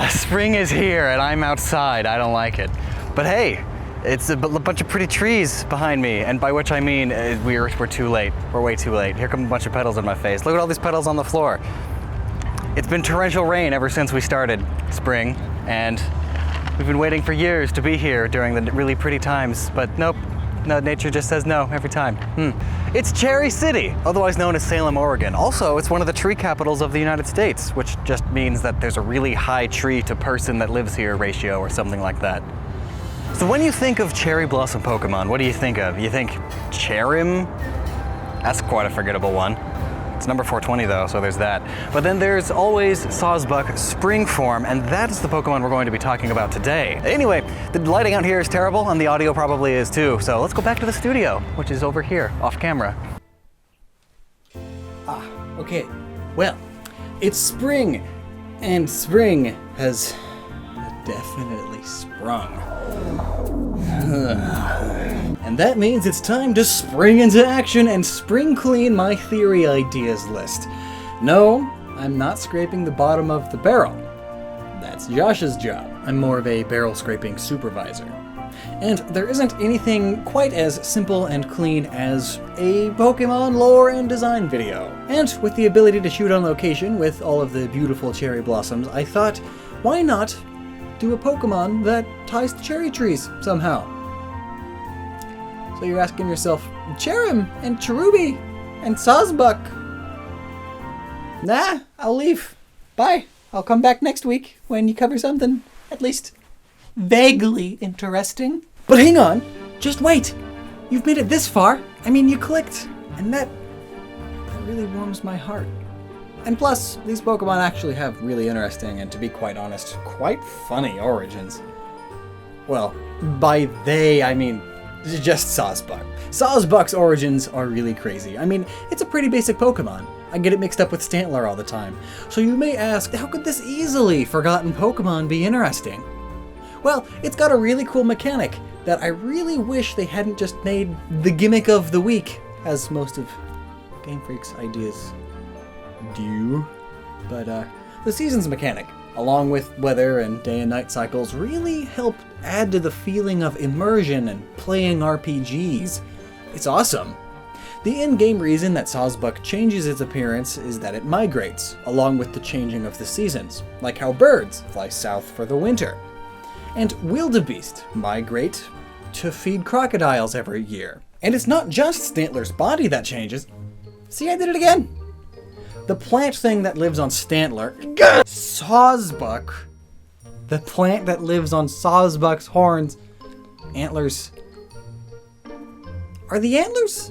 Spring is here and I'm outside. I don't like it. But hey, it's a bunch of pretty trees behind me, and by which I mean we're too late. We're way too late. Here come a bunch of petals on my face. Look at all these petals on the floor. It's been torrential rain ever since we started spring, and we've been waiting for years to be here during the really pretty times, but nope. No, nature just says no every time. It's Cherry City, otherwise known as Salem, Oregon. Also, it's one of the tree capitals of the United States, which just means that there's a really high tree to person that lives here ratio or something like that. So when you think of cherry blossom Pokemon, what do you think of? You think Cherim? That's quite a forgettable one. It's number 420 though, so there's that. But then there's always Sawsbuck Spring form, and that's the Pokemon we're going to be talking about today. Anyway, the lighting out here is terrible, and the audio probably is too, so let's go back to the studio, which is over here, off camera. Okay. Well, it's spring, and spring has definitely sprung. And that means it's time to spring into action and spring clean my theory ideas list. No, I'm not scraping the bottom of the barrel. That's Josh's job. I'm more of a barrel scraping supervisor. And there isn't anything quite as simple and clean as a Pokemon lore and design video. And with the ability to shoot on location with all of the beautiful cherry blossoms, I thought, why not do a Pokemon that ties to cherry trees somehow? So you're asking yourself, Cherim and Cherubi and Sawsbuck. Nah, I'll leave. Bye. I'll come back next week when you cover something at least vaguely interesting. But hang on, just wait. You've made it this far. I mean, you clicked, and that really warms my heart. And plus, these Pokemon actually have really interesting and, to be quite honest, quite funny origins. Well, by they, I mean just Sawsbuck. Sawsbuck's origins are really crazy. I mean, it's a pretty basic Pokemon. I get it mixed up with Stantler all the time. So you may ask, how could this easily forgotten Pokemon be interesting? Well, it's got a really cool mechanic that I really wish they hadn't just made the gimmick of the week, as most of Game Freak's ideas do. But the seasons mechanic, along with weather and day and night cycles, really help add to the feeling of immersion and playing RPGs. It's awesome. The in-game reason that Sawsbuck changes its appearance is that it migrates, along with the changing of the seasons, like how birds fly south for the winter. And wildebeest migrate to feed crocodiles every year. And it's not just Stantler's body that changes. See, I did it again! The plant thing that lives on Stantler, Sawsbuck, the plant that lives on Sawsbuck's horns, antlers. Are the antlers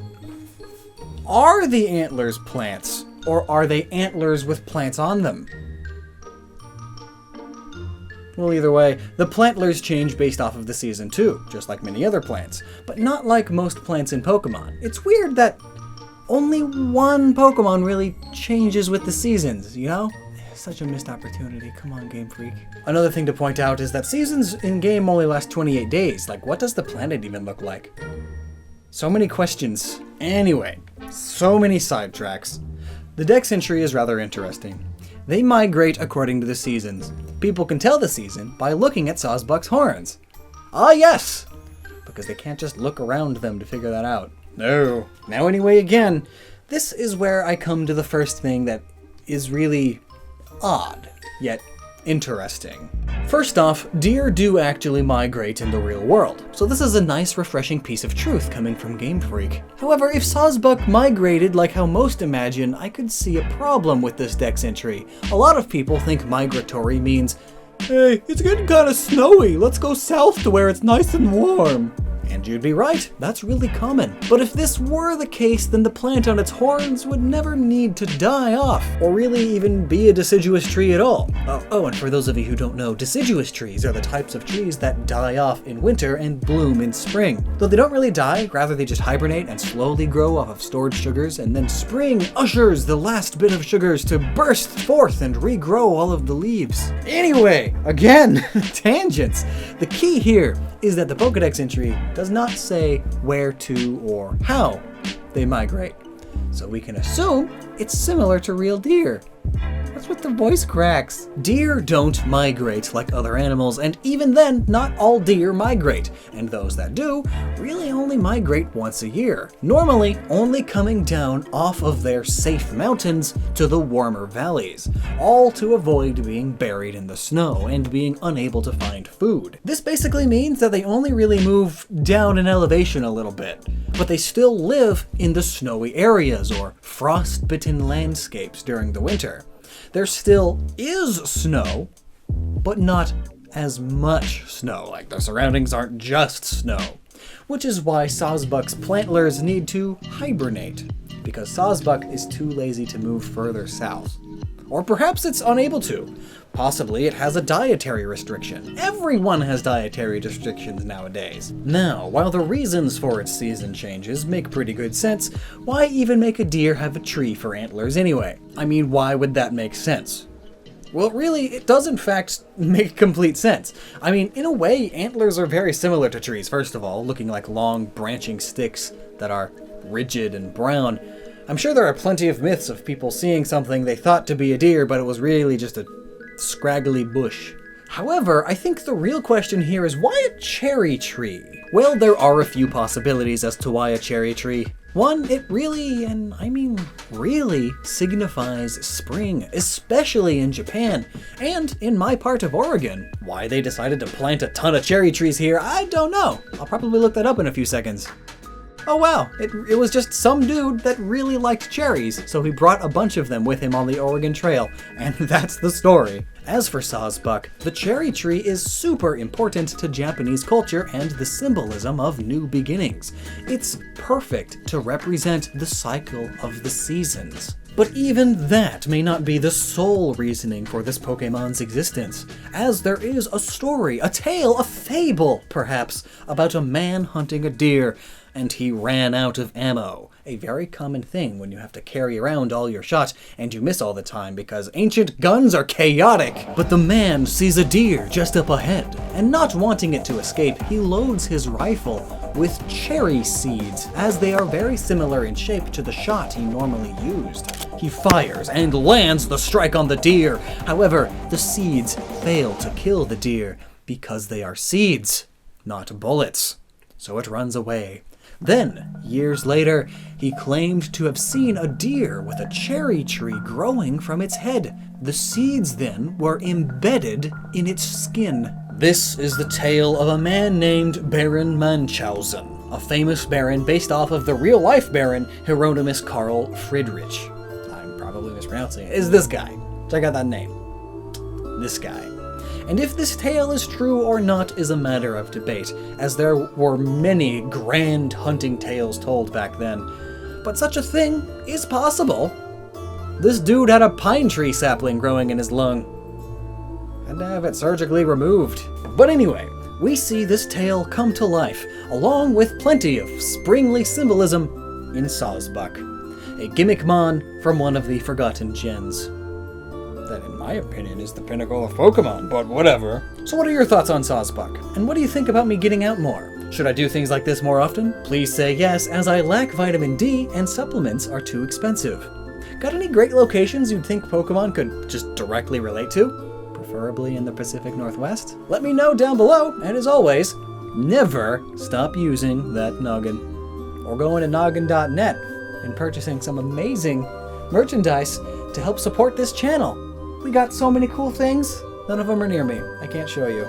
plants? Or are they antlers with plants on them? Well, either way, the plantlers change based off of the season too, just like many other plants. But not like most plants in Pokemon. It's weird that only one Pokemon really changes with the seasons, you know? Such a missed opportunity. Come on, Game Freak. Another thing to point out is that seasons in-game only last 28 days. Like, what does the planet even look like? So many questions. Anyway, so many sidetracks. The Dex entry is rather interesting. They migrate according to the seasons. People can tell the season by looking at Sawsbuck's horns. Ah, yes! Because they can't just look around them to figure that out. No. Now anyway, again, this is where I come to the first thing that is really odd, yet interesting. First off, deer do actually migrate in the real world, so this is a nice refreshing piece of truth coming from Game Freak. However, if Sawsbuck migrated like how most imagine, I could see a problem with this Dex entry. A lot of people think migratory means, hey, it's getting kinda snowy, let's go south to where it's nice and warm. And you'd be right, that's really common. But if this were the case, then the plant on its horns would never need to die off, or really even be a deciduous tree at all. Oh, and for those of you who don't know, deciduous trees are the types of trees that die off in winter and bloom in spring. Though they don't really die, rather they just hibernate and slowly grow off of stored sugars, and then spring ushers the last bit of sugars to burst forth and regrow all of the leaves. Anyway, again, tangents. The key here is that the Pokedex entry does not say where to or how they migrate. So we can assume it's similar to real deer. What's with the voice cracks? Deer don't migrate like other animals, and even then, not all deer migrate, and those that do really only migrate once a year, normally only coming down off of their safe mountains to the warmer valleys, all to avoid being buried in the snow and being unable to find food. This basically means that they only really move down in elevation a little bit, but they still live in the snowy areas or frost-bitten landscapes during the winter. There still is snow, but not as much snow. Like, the surroundings aren't just snow. Which is why Sawsbuck's plantlers need to hibernate, because Sawsbuck is too lazy to move further south. Or perhaps it's unable to. Possibly it has a dietary restriction. Everyone has dietary restrictions nowadays. Now, while the reasons for its season changes make pretty good sense, why even make a deer have a tree for antlers anyway? I mean, why would that make sense? Well, really, it does in fact make complete sense. I mean, in a way, antlers are very similar to trees, first of all, looking like long branching sticks that are rigid and brown. I'm sure there are plenty of myths of people seeing something they thought to be a deer, but it was really just a scraggly bush. However, I think the real question here is, why a cherry tree? Well, there are a few possibilities as to why a cherry tree. One, it really, and I mean really, signifies spring, especially in Japan, and in my part of Oregon. Why they decided to plant a ton of cherry trees here, I don't know. I'll probably look that up in a few seconds. Oh wow, it was just some dude that really liked cherries, so he brought a bunch of them with him on the Oregon Trail, and that's the story. As for Sawsbuck, the cherry tree is super important to Japanese culture and the symbolism of new beginnings. It's perfect to represent the cycle of the seasons. But even that may not be the sole reasoning for this Pokemon's existence, as there is a story, a tale, a fable, perhaps, about a man hunting a deer, and he ran out of ammo. A very common thing when you have to carry around all your shot and you miss all the time because ancient guns are chaotic. But the man sees a deer just up ahead, and not wanting it to escape, he loads his rifle with cherry seeds, as they are very similar in shape to the shot he normally used. He fires and lands the strike on the deer. However, the seeds fail to kill the deer because they are seeds, not bullets. So it runs away. Then, years later, he claimed to have seen a deer with a cherry tree growing from its head. The seeds then were embedded in its skin. This is the tale of a man named Baron Munchausen, a famous baron based off of the real-life Baron Hieronymus Karl Friedrich. I'm probably mispronouncing it. Is this guy. Check out that name. This guy. And if this tale is true or not is a matter of debate, as there were many grand hunting tales told back then. But such a thing is possible. This dude had a pine tree sapling growing in his lung. Had to have it surgically removed. But anyway, we see this tale come to life, along with plenty of springly symbolism in Sawsbuck, a gimmick mon from one of the Forgotten Gens. That, in my opinion, is the pinnacle of Pokemon, but whatever. So what are your thoughts on Sawsbuck? And what do you think about me getting out more? Should I do things like this more often? Please say yes, as I lack vitamin D and supplements are too expensive. Got any great locations you'd think Pokemon could just directly relate to? Preferably in the Pacific Northwest? Let me know down below, and as always, never stop using that Gnoggin. Or going to Gnoggin.net and purchasing some amazing merchandise to help support this channel. We got so many cool things, none of them are near me. I can't show you.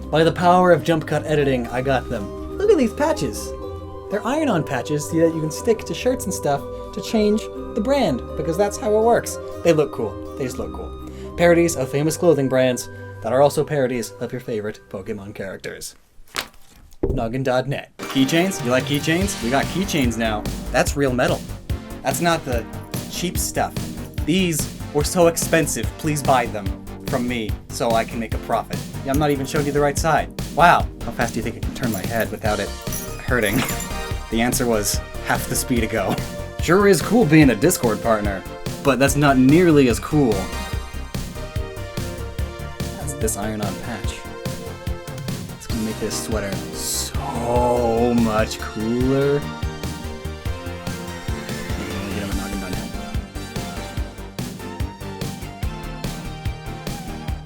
By the power of jump cut editing, I got them. Look at these patches. They're iron-on patches so that you can stick to shirts and stuff to change the brand, because that's how it works. They look cool. They just look cool. Parodies of famous clothing brands that are also parodies of your favorite Pokemon characters. Noggin.net. Keychains? You like keychains? We got keychains now. That's real metal. That's not the cheap stuff. These were so expensive, please buy them from me so I can make a profit. Yeah, I'm not even showing you the right side. Wow, how fast do you think I can turn my head without it hurting? The answer was half the speed ago. Sure is cool being a Discord partner, but that's not nearly as cool as this iron-on patch. It's gonna make this sweater so much cooler.